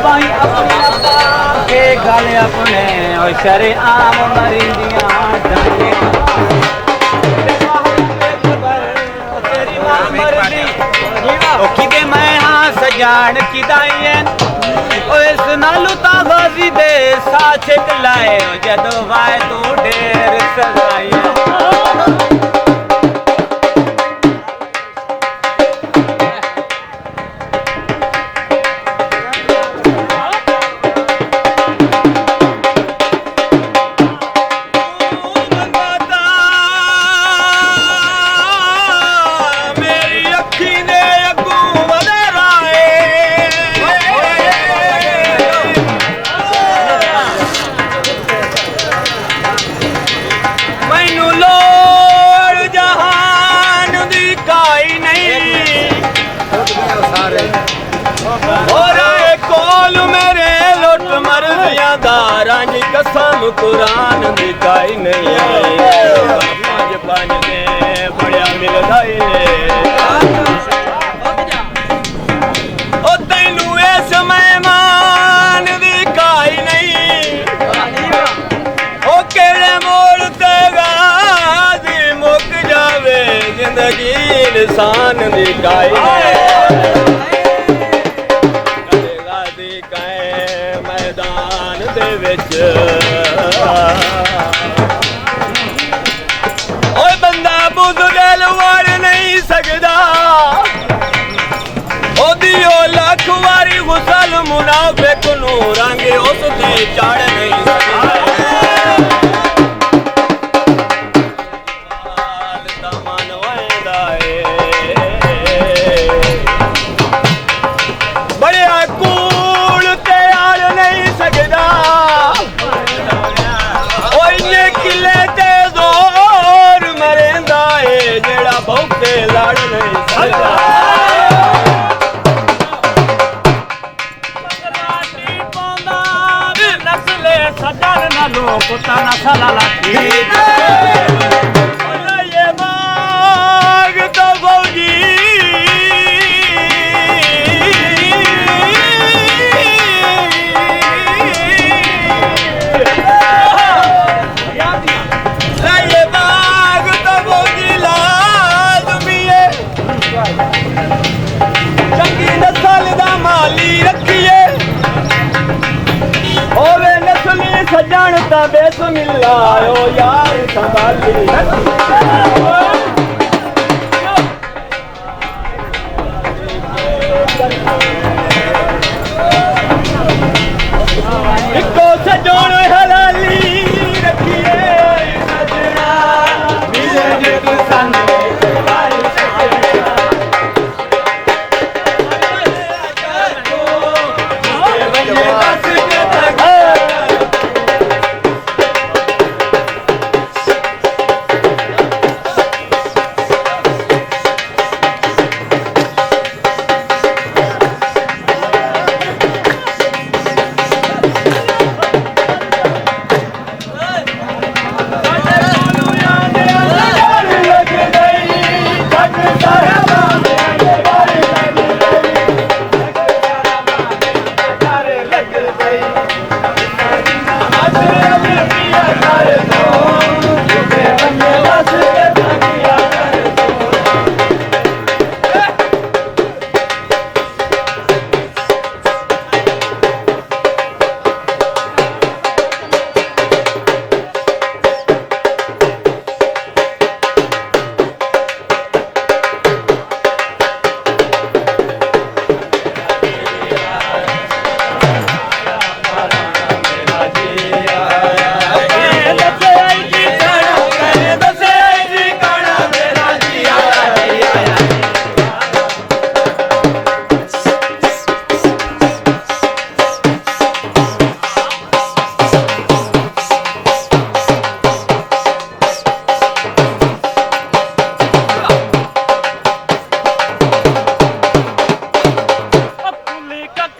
भाई अपने के गल अपने और शरेआम मरिंदियां डाले तेरी मां मरदी ओ किदे मैं हां सजान किदाईन ओ इस नालू ताबाजी दे साथ लाए जदों वाए तू ढेर सजाई कसम कुरान दिखाई नहीं पांच पांच ने बड़िया मिलदा ओ तैनू इस मेहमान दिखाई नहीं ओ केड़े मोड़ ते गाजी मुक जावे जिंदगी इंसान दिखाई नहीं मैदान दे विच ओए बंदा बुज़दिल वार नहीं सकदा ओदी ओ लख वारी गुसल मुनाफिक नू रंग उस ते चढ़ नहीं सकदा पुता ना साला लाठी ये मांग तो फौजी ये मांग तो फौजी लाजमी है चंगी नस्ल दा माली रखिए होवे नस्ली सजन ता बिस्मिल्लाह ओ यार संभाली इको सजन हलाली रखिए सजना मिले जे तू संग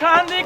खांदी